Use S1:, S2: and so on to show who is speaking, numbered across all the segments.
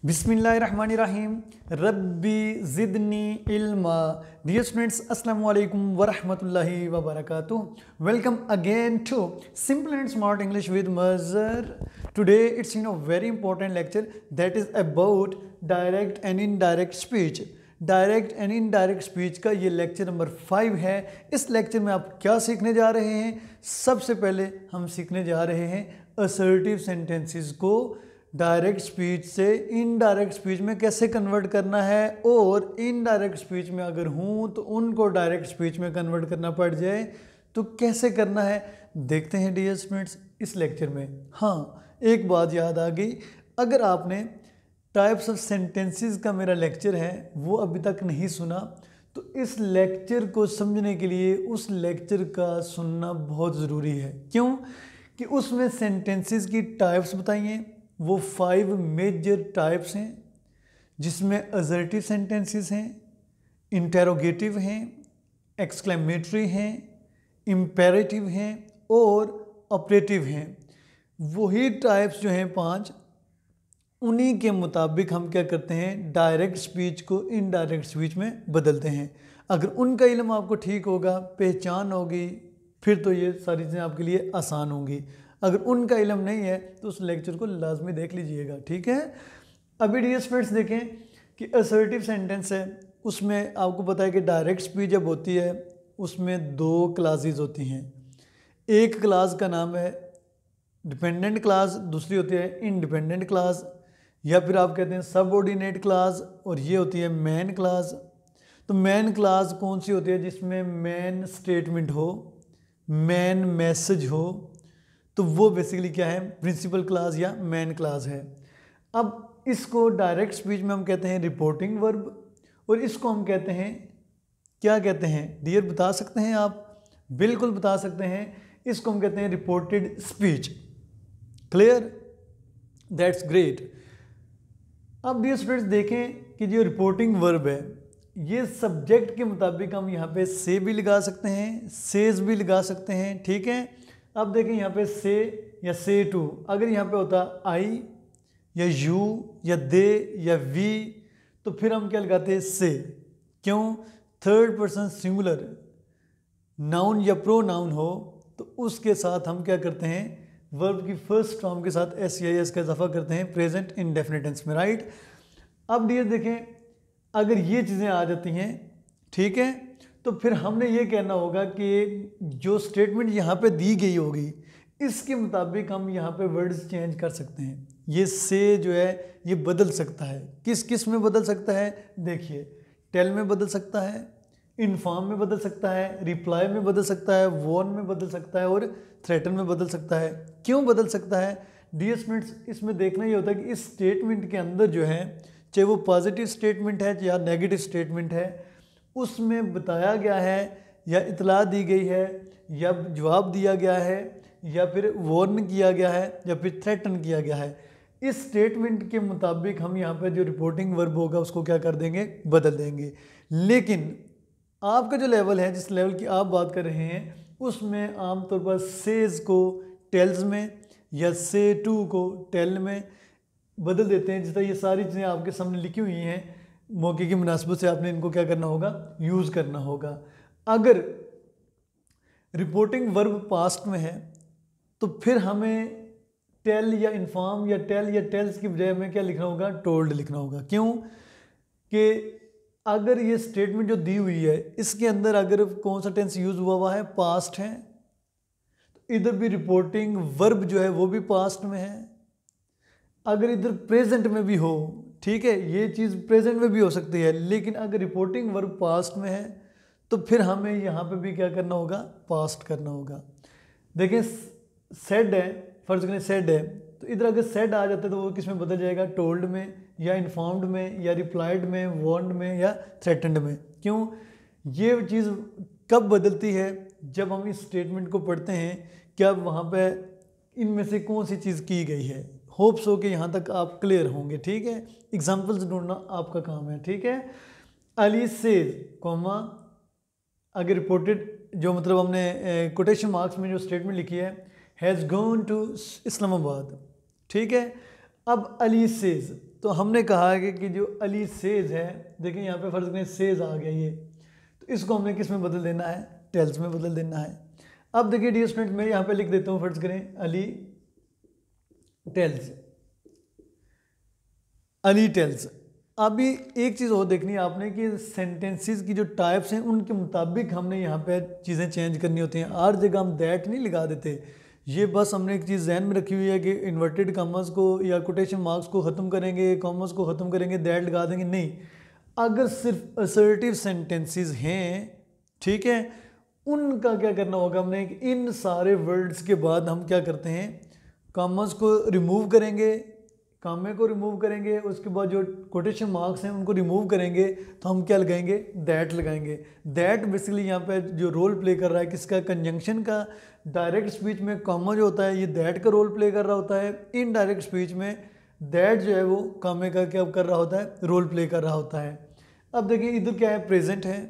S1: बिस्मिल्लाहिर्रहमानिर्रहीम रब्बी ज़िदनी इल्मा। Dear students, अस्सलामु अलैकुम वरहमतुल्लाहि वबरकातुहू। Welcome again to simple and smart English with Mazhar. Today it's very important lecture that is about direct and indirect speech. Direct and indirect speech का ये lecture number 5 है। इस lecture में आप क्या सीखने जा रहे हैं? सबसे पहले हम सीखने जा रहे हैं असर्टिव सेंटेंसेस को डायरेक्ट स्पीच से इनडायरेक्ट स्पीच में कैसे कन्वर्ट करना है, और इनडायरेक्ट स्पीच में अगर हूँ तो उनको डायरेक्ट स्पीच में कन्वर्ट करना पड़ जाए तो कैसे करना है, देखते हैं डियर स्टूडेंट्स इस लेक्चर में। हाँ, एक बात याद आ गई, अगर आपने टाइप्स ऑफ सेंटेंसेस का मेरा लेक्चर है वो अभी तक नहीं सुना तो इस लेक्चर को समझने के लिए उस लेक्चर का सुनना बहुत ज़रूरी है। क्यों? कि उसमें सेंटेंसेस की टाइप्स बताइए, वो 5 मेजर टाइप्स हैं जिसमें असर्टिव सेंटेंसेस हैं, इंटेरोगेटिव हैं, एक्सक्लेमेटरी हैं, इम्पेरेटिव हैं और ऑपरेटिव हैं। वही टाइप्स जो हैं 5, उन्हीं के मुताबिक हम क्या करते हैं, डायरेक्ट स्पीच को इनडायरेक्ट स्पीच में बदलते हैं। अगर उनका इल्म आपको ठीक होगा, पहचान होगी, फिर तो ये सारी चीज़ें आपके लिए आसान होंगी। अगर उनका इल्म नहीं है तो उस लेक्चर को लाजमी देख लीजिएगा, ठीक है। अभी डियर स्टूडेंट्स देखें कि असर्टिव सेंटेंस है, उसमें आपको पता है कि डायरेक्ट स्पीच जब होती है उसमें 2 क्लासेस होती हैं। एक क्लास का नाम है डिपेंडेंट क्लास, दूसरी होती है इंडिपेंडेंट क्लास, या फिर आप कहते हैं सबऑर्डिनेट क्लास, और ये होती है मेन क्लास। तो मेन क्लास कौन सी होती है? जिसमें मेन स्टेटमेंट हो, मेन मैसेज हो, तो वो बेसिकली क्या है, प्रिंसिपल क्लास या मेन क्लास है। अब इसको डायरेक्ट स्पीच में हम कहते हैं रिपोर्टिंग वर्ब, और इसको हम कहते हैं, क्या कहते हैं डियर, बता सकते हैं आप? बिल्कुल बता सकते हैं, इसको हम कहते हैं reported speech. Clear? That's great. अब डियर स्टूडेंट्स देखें कि जो रिपोर्टिंग वर्ब है ये सब्जेक्ट के मुताबिक हम यहाँ पे से भी लगा सकते हैं, सेज भी लगा सकते हैं, ठीक है। अब देखें यहाँ पे से या से टू, अगर यहाँ पे होता आई या यू या दे या वी तो फिर हम क्या लगाते हैं, से। क्यों? थर्ड पर्सन सिंगुलर नाउन या प्रो नाउन हो तो उसके साथ हम क्या करते हैं, वर्ब की फर्स्ट फॉर्म के साथ एस का इजाफा करते हैं प्रेजेंट इंडेफिनिट टेंस में, राइट। अब डियर देखें, अगर ये चीज़ें आ जाती हैं, ठीक है, तो फिर हमने ये कहना होगा कि जो स्टेटमेंट यहाँ पे दी गई होगी इसके मुताबिक हम यहाँ पे वर्ड्स चेंज कर सकते हैं। ये से जो है ये बदल सकता है, किस किस में बदल सकता है? देखिए, टेल में बदल सकता है, इन्फॉर्म में बदल सकता है, रिप्लाई में बदल सकता है, वॉर्न में बदल सकता है और थ्रेटन में बदल सकता है। क्यों बदल सकता है डियर स्टूडेंट्स? इसमें देखना ये होता है कि इस स्टेटमेंट के अंदर जो है, चाहे वो पॉजिटिव स्टेटमेंट है या नेगेटिव स्टेटमेंट है, उसमें बताया गया है या इतला दी गई है या जवाब दिया गया है या फिर वार्न किया गया है या फिर थ्रेटन किया गया है। इस स्टेटमेंट के मुताबिक हम यहाँ पर जो रिपोर्टिंग वर्ब होगा उसको क्या कर देंगे, बदल देंगे। लेकिन आपका जो लेवल है, जिस लेवल की आप बात कर रहे हैं, उसमें आमतौर पर सेज को टेल्स में या से टू को टेल में बदल देते हैं। जिस तरह ये सारी चीज़ें आपके सामने लिखी हुई हैं, मौके की मुनासिबत से आपने इनको क्या करना होगा, यूज़ करना होगा। अगर रिपोर्टिंग वर्ब पास्ट में है तो फिर हमें टेल या इन्फॉर्म या टेल्स की बजाय हमें क्या लिखना होगा, टोल्ड लिखना होगा। क्यों? कि अगर ये स्टेटमेंट जो दी हुई है इसके अंदर अगर कौन सा टेंस यूज़ हुआ है, पास्ट है, तो इधर भी रिपोर्टिंग वर्ब जो है वो भी पास्ट में है। अगर इधर प्रेजेंट में भी हो, ठीक है, ये चीज़ प्रेजेंट में भी हो सकती है, लेकिन अगर रिपोर्टिंग वर्ब पास्ट में है तो फिर हमें यहाँ पे भी क्या करना होगा, पास्ट करना होगा। देखिए सेड है, फर्ज करें सेड है, तो इधर अगर सेड आ जाता है तो वो किस में बदल जाएगा, टोल्ड में या इन्फॉर्म्ड में या रिप्लाइड में, वार्नड में या थ्रेटन्ड में। क्यों? ये चीज़ कब बदलती है? जब हम इस स्टेटमेंट को पढ़ते हैं कि अब वहाँ पे इनमें से कौन सी चीज़ की गई है। होप्स हो कि यहाँ तक आप क्लियर होंगे, ठीक है। एग्जाम्पल्स ढूंढना आपका काम है, ठीक है। अली सेज कॉमा, अगर रिपोर्टेड जो मतलब हमने कोटेशन मार्क्स में जो स्टेटमेंट लिखी है, हैज़ गॉन टू इस्लामाबाद, ठीक है। अब अली सेज, तो हमने कहा है कि जो अली सेज है, देखिए यहाँ पे फर्ज करें सेज आ गया ये, तो इसको हमने किस में बदल देना है, टेल्स में बदल देना है। अब देखिए डियर स्टूडेंट मैं यहाँ पे लिख देता हूँ, फर्ज करें अली टेल्स, अली टेल्स। अभी एक चीज़ और देखनी है आपने कि सेंटेंसेस की जो टाइप्स हैं उनके मुताबिक हमने यहाँ पे चीज़ें चेंज करनी होती हैं। हर जगह हम दैट नहीं लगा देते, ये बस हमने एक चीज़ जहन में रखी हुई है कि इन्वर्टेड कॉमर्स को या कोटेशन मार्क्स को ख़त्म करेंगे, कॉमर्स को ख़त्म करेंगे, दैट लगा देंगे, नहीं। अगर सिर्फ असर्टिव सेंटेंसेस हैं, ठीक है, उनका क्या करना होगा हमने, इन सारे वर्ड्स के बाद हम क्या करते हैं, कॉमर्स को रिमूव करेंगे, कामे को रिमूव करेंगे, उसके बाद जो कोटेशन मार्क्स हैं उनको रिमूव करेंगे, तो हम क्या लगाएंगे, दैट लगाएंगे। दैट बेसिकली यहाँ पे जो रोल प्ले कर रहा है किसका, कंजंक्शन का। डायरेक्ट स्पीच में कामा जो होता है ये दैट का रोल प्ले कर रहा होता है, इनडायरेक्ट स्पीच में दैट जो है वो कामे का क्या कर रहा होता है, रोल प्ले कर रहा होता है। अब देखिए इधर क्या है, प्रेजेंट है,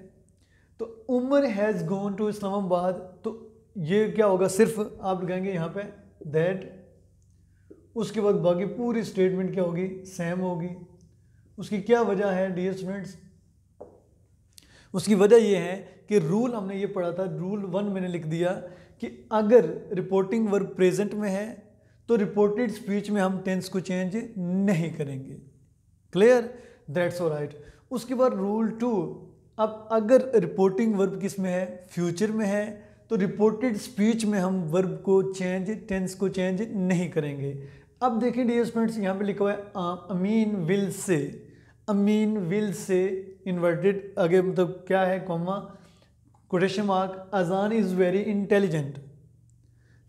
S1: तो Umar has gone to Islamabad, तो ये क्या होगा, सिर्फ आप लगाएंगे यहाँ पे दैट, उसके बाद बाकी पूरी स्टेटमेंट क्या होगी, सेम होगी। उसकी क्या वजह है डियर स्टूडेंट्स, उसकी वजह ये है कि रूल हमने ये पढ़ा था, रूल 1 मैंने लिख दिया कि अगर रिपोर्टिंग वर्ब प्रेजेंट में है तो रिपोर्टेड स्पीच में हम टेंस को चेंज नहीं करेंगे। Clear, that's alright. उसके बाद रूल 2, अब अगर रिपोर्टिंग वर्ब किस में है, फ्यूचर में है, तो रिपोर्टेड स्पीच में हम वर्ब को चेंज, टेंस को चेंज नहीं करेंगे। अब देखिए डियर स्टूडेंट्स यहाँ पे लिखा हुआ है अमीन will say, Amin will say inverted आगे मतलब क्या है, कॉमा, कोटेशन मार्क, अजान इज़ वेरी इंटेलिजेंट,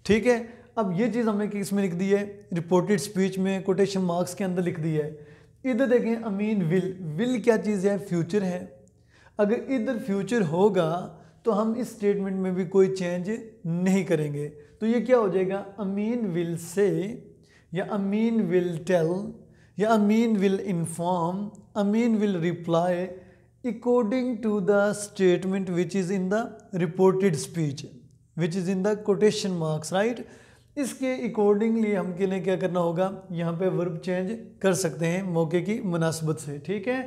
S1: ठीक है। अब ये चीज़ हमने किस में लिख दी है, रिपोर्टेड स्पीच में कोटेशन मार्क्स के अंदर लिख दी है। इधर देखें अमीन विल, विल क्या चीज़ है, फ्यूचर है। अगर इधर फ्यूचर होगा तो हम इस स्टेटमेंट में भी कोई चेंज नहीं करेंगे, तो ये क्या हो जाएगा, अमीन विल से, या अमीन विल टेल, या Amin will inform, Amin will reply according to the statement which is in the reported speech which is in the quotation marks, right. इसके अकॉर्डिंगली हम के लिए क्या करना होगा, यहाँ पे वर्ब चेंज कर सकते हैं मौके की मुनासबत से, ठीक है।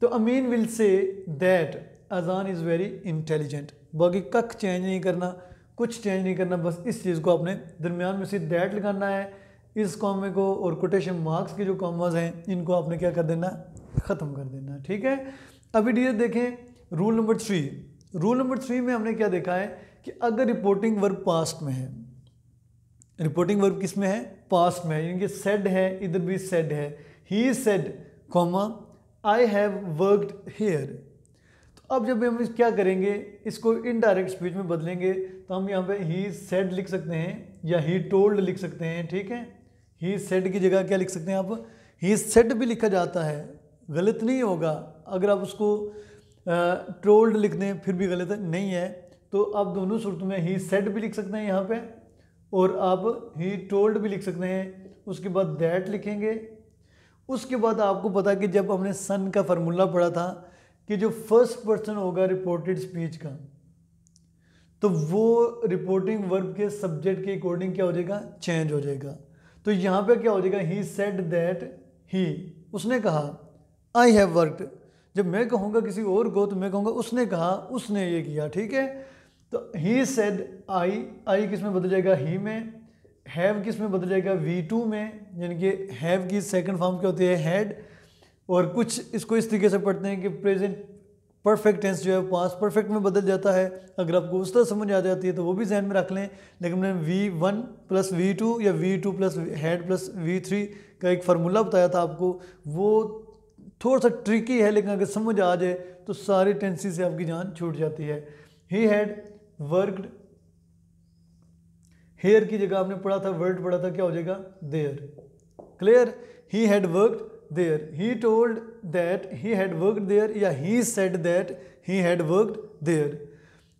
S1: तो अमीन विल से दैट अजान इज़ वेरी इंटेलिजेंट, बाकी कख चेंज नहीं करना, कुछ चेंज नहीं करना, बस इस चीज़ को आपने दरमियान में से दैट लगाना है। इस कॉमे को और कोटेशन मार्क्स के जो कॉमास हैं इनको आपने क्या कर देना, ख़त्म कर देना, ठीक है। अभी डियर देखें रूल नंबर 3, रूल नंबर 3 में हमने क्या देखा है कि अगर रिपोर्टिंग वर्ब पास्ट में है, रिपोर्टिंग वर्ब किस में है, पास्ट में है, यानी कि सेड है, इधर भी सेड है, he said comma I have worked here. तो अब जब हम क्या करेंगे, इसको इनडायरेक्ट स्पीच में बदलेंगे, तो हम यहाँ पे ही सेड लिख सकते हैं या ही टोल्ड लिख सकते हैं, ठीक है। ही सेड की जगह क्या लिख सकते हैं आप, ही सेड भी लिखा जाता है, गलत नहीं होगा। अगर आप उसको टोल्ड लिख दें फिर भी गलत नहीं है, तो आप दोनों सूरतों में ही सेड भी लिख सकते हैं यहाँ पे, और आप ही टोल्ड भी लिख सकते हैं। उसके बाद दैट लिखेंगे। उसके बाद आपको पता कि जब हमने सन का फार्मूला पढ़ा था कि जो फर्स्ट पर्सन होगा रिपोर्टेड स्पीच का, तो वो रिपोर्टिंग वर्ब के सब्जेक्ट के अकॉर्डिंग क्या हो जाएगा, चेंज हो जाएगा। तो यहाँ पे क्या हो जाएगा, ही सेड दैट, ही उसने कहा, आई हैव वर्कड, जब मैं कहूँगा किसी और को तो मैं कहूँगा उसने कहा, उसने ये किया, ठीक है। तो ही सेड आई, आई किस में बदल जाएगा, ही में। हैव किस में बदल जाएगा, V2 में, यानी कि हैव की सेकंड फॉर्म क्या होती है, हैड। और कुछ इसको इस तरीके से पढ़ते हैं कि प्रेजेंट परफेक्ट टेंस जो है पास्ट परफेक्ट में बदल जाता है। अगर आपको उस तरह समझ आ जाती है तो वो भी जहन में रख लें। लेकिन मैंने V1 प्लस V2 या V2 plus had plus V3 का एक फार्मूला बताया था आपको, वो थोड़ा सा ट्रिकी है, लेकिन अगर समझ आ जाए तो सारी टेंसेस से आपकी जान छूट जाती है। ही हैड वर्कड, हेयर की जगह आपने पढ़ा था, वर्ड पढ़ा था, क्या हो जाएगा, there. Clear, he had worked there, he told that he had worked there, या he said that he had worked there.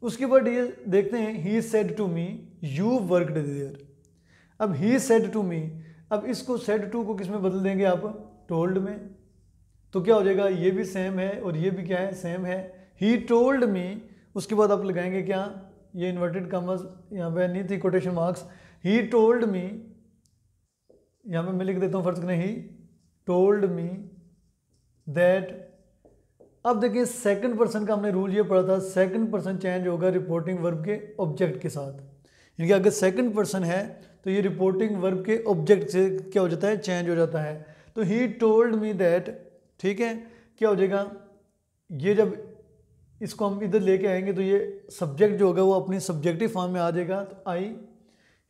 S1: उसके बाद ये देखते हैं, he said to me you worked there. अब ही सेड टू मी, अब इसको सेड टू को किस में बदल देंगे आप, टोल्ड में। तो क्या हो जाएगा, ये भी सेम है और ये भी क्या है, सेम है। ही टोल्ड मी, उसके बाद आप लगाएंगे क्या, ये इन्वर्टेड कॉमर्स यहाँ पे नहीं थी, कोटेशन मार्क्स। ही टोल्ड मी, यहाँ पे मैं लिख देता हूँ फर्ज करें, ही टोल्ड मी दैट। अब देखिए सेकंड पर्सन का हमने रूल ये पढ़ा था, सेकंड पर्सन चेंज होगा रिपोर्टिंग वर्ब के ऑब्जेक्ट के साथ, यानी कि अगर सेकंड पर्सन है तो ये रिपोर्टिंग वर्ब के ऑब्जेक्ट से क्या हो जाता है, चेंज हो जाता है। तो ही टोल्ड मी दैट, ठीक है, क्या हो जाएगा, ये जब इसको हम इधर लेके आएंगे तो ये सब्जेक्ट जो होगा वो अपनी सब्जेक्टिव फॉर्म में आ जाएगा। तो I,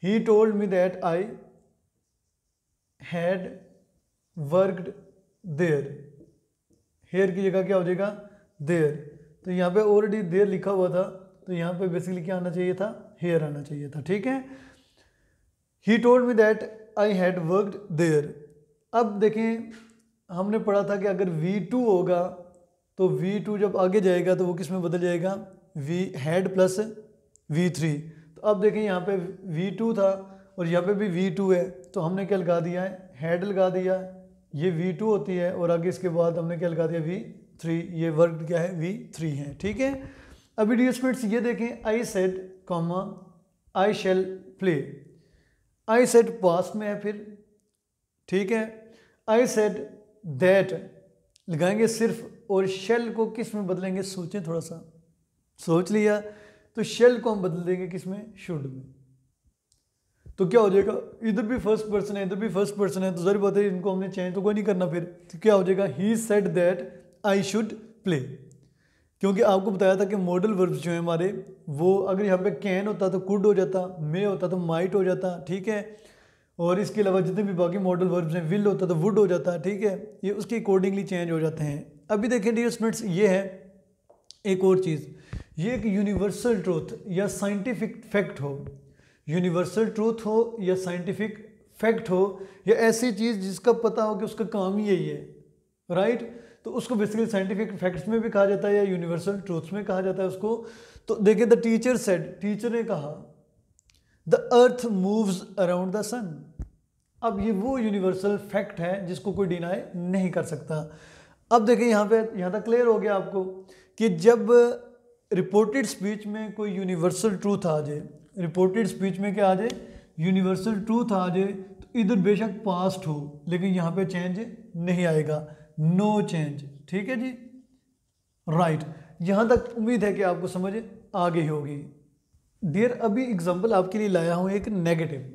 S1: he told me that I had worked there, here की जगह क्या हो जाएगा, देयर। तो यहाँ पे ऑलरेडी देयर लिखा हुआ था, तो यहाँ पे बेसिकली क्या आना चाहिए था, हेयर आना चाहिए था, ठीक है। He told me that I had worked there. अब देखें हमने पढ़ा था कि अगर V2 होगा तो V2 जब आगे जाएगा तो वो किस में बदल जाएगा, वी हैड प्लस V3। तो अब देखें यहाँ पे V2 था और यहाँ पे भी V2 है, तो हमने क्या लगा दिया है, हैड लगा दिया, ये V2 होती है और आगे इसके बाद हमने क्या लगा दिया, V3, ये वर्क क्या है, V3 है, ठीक है। अभी डियर स्टूडेंट्स ये देखें, I said comma I shall play, I said past में है फिर, ठीक है। आई सेड दैट लगाएंगे सिर्फ, और शेल को किस में बदलेंगे, सोचें थोड़ा सा, सोच लिया, तो शेल को हम बदल देंगे किस में, शुड में। तो क्या हो जाएगा, इधर भी फर्स्ट पर्सन है, इधर भी फर्स्ट पर्सन है, तो जरूर बात है इनको हमने चेंज तो कोई नहीं करना फिर। तो क्या हो जाएगा, ही said that I should play, क्योंकि आपको बताया था कि मॉडल वर्ब्स जो है हमारे, वो अगर यहाँ पे कैन होता तो कुड हो जाता, मे होता तो माइट हो जाता, ठीक है, और इसके अलावा जितने भी बाकी मॉडल वर्ब्स हैं, विल होता तो वुड हो जाता, ठीक है, ये उसके अकॉर्डिंगली चेंज हो जाते हैं। अभी देखें डियर स्टूडेंट्स, ये है एक और चीज़, ये एक यूनिवर्सल ट्रूथ या साइंटिफिक फैक्ट हो, यूनिवर्सल ट्रूथ हो या साइंटिफिक फैक्ट हो, या ऐसी चीज़ जिसका पता हो कि उसका काम ही यही है, राइट, तो उसको बेसिकली साइंटिफिक फैक्ट्स में भी कहा जाता है या यूनिवर्सल ट्रूथ्स में कहा जाता है उसको। तो देखिए, द टीचर सेड, टीचर ने कहा, the earth moves around the sun. अब ये वो यूनिवर्सल फैक्ट है जिसको कोई डिनाई नहीं कर सकता। अब देखिए यहाँ पे, यहाँ तक क्लियर हो गया आपको कि जब रिपोर्टेड स्पीच में कोई यूनिवर्सल ट्रूथ आ जाए, रिपोर्टेड स्पीच में क्या आ जाए, यूनिवर्सल ट्रूथ आ जाए, तो इधर बेशक पास्ट हो लेकिन यहाँ पे चेंज नहीं आएगा, नो चेंज, ठीक है जी, राइट। यहाँ तक उम्मीद है कि आपको समझ आ गई होगी। डियर, अभी एग्जांपल आपके लिए लाया हूँ एक नेगेटिव।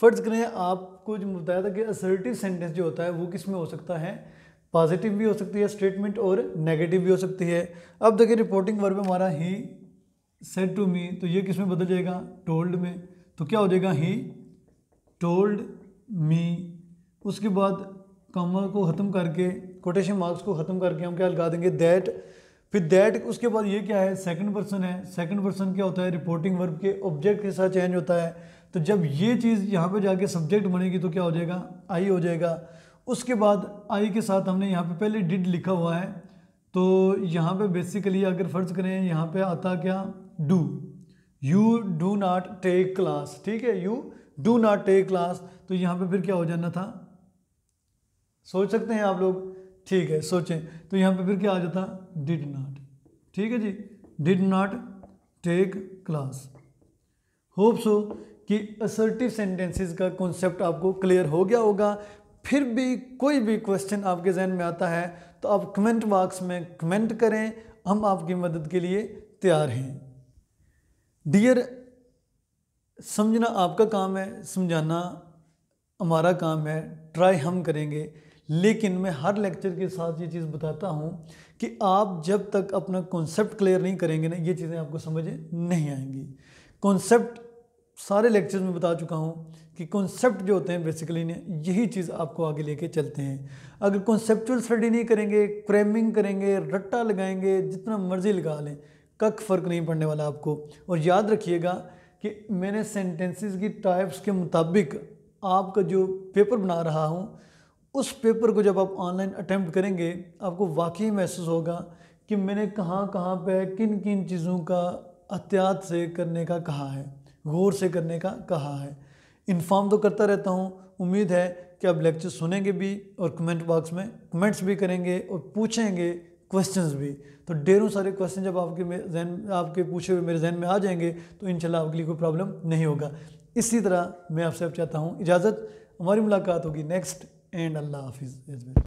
S1: फर्ज करें आपको जो बताया था कि असर्टिव सेंटेंस जो होता है वो किस में हो सकता है, पॉजिटिव भी हो सकती है स्टेटमेंट और नेगेटिव भी हो सकती है। अब देखिए रिपोर्टिंग वर्ब हमारा ही सेड टू मी, तो ये किस में बदल जाएगा, टोल्ड में। तो क्या हो जाएगा, ही टोल्ड मी, उसके बाद कॉमा को ख़त्म करके, कोटेशन मार्क्स को ख़त्म करके हम क्या लगा देंगे, दैट, फिर दैट, उसके बाद ये क्या है, सेकंड पर्सन है। सेकंड पर्सन क्या होता है, रिपोर्टिंग वर्ब के ऑब्जेक्ट के साथ चेंज होता है। तो जब ये चीज़ यहाँ पे जाके सब्जेक्ट बनेगी तो क्या हो जाएगा, आई हो जाएगा। उसके बाद आई के साथ हमने यहाँ पे पहले डिड लिखा हुआ है, तो यहाँ पे बेसिकली अगर फ़र्ज करें यहाँ पे आता क्या, do, you do not take class, ठीक है, you do not take class, तो यहाँ पे फिर क्या हो जाना था, सोच सकते हैं आप लोग, ठीक है, सोचें, तो यहाँ पे फिर क्या आ जाता, डिड नॉट, ठीक है जी, did not take class. Hope so कि असर्टिव सेंटेंसेस का कॉन्सेप्ट आपको क्लियर हो गया होगा। फिर भी कोई भी क्वेश्चन आपके जहन में आता है तो आप कमेंट बॉक्स में कमेंट करें, हम आपकी मदद के लिए तैयार हैं। डियर, समझना आपका काम है, समझाना हमारा काम है, ट्राई हम करेंगे, लेकिन मैं हर लेक्चर के साथ ये चीज़ बताता हूँ कि आप जब तक अपना कॉन्सेप्ट क्लियर नहीं करेंगे ना, ये चीज़ें आपको समझ नहीं आएंगी। कॉन्सेप्ट सारे लेक्चर्स में बता चुका हूँ कि कॉन्सेप्ट जो होते हैं बेसिकली ने यही चीज़ आपको आगे लेके चलते हैं। अगर कॉन्सेप्चुअल स्टडी नहीं करेंगे, क्रैमिंग करेंगे, रट्टा लगाएंगे, जितना मर्जी लगा लें, कख फ़र्क नहीं पड़ने वाला आपको। और याद रखिएगा कि मैंने सेंटेंसेस की टाइप्स के मुताबिक आपका जो पेपर बना रहा हूँ, उस पेपर को जब आप ऑनलाइन अटेम्प्ट करेंगे आपको वाकई महसूस होगा कि मैंने कहाँ कहाँ पे किन किन चीज़ों का एहतियात से करने का कहा है, गौर से करने का कहा है। इन्फॉर्म तो करता रहता हूँ, उम्मीद है कि आप लेक्चर सुनेंगे भी और कमेंट बॉक्स में कमेंट्स भी करेंगे और पूछेंगे क्वेश्चंस भी। तो ढेरों सारे क्वेश्चन जब आपके पूछे हुए मेरे जहन में आ जाएंगे तो इंशाल्लाह आपके लिए कोई प्रॉब्लम नहीं होगा। इसी तरह मैं आपसे अब चाहता हूँ इजाज़त, हमारी मुलाकात होगी नेक्स्ट एंड अल्लाह हाफिज़ एज वेल।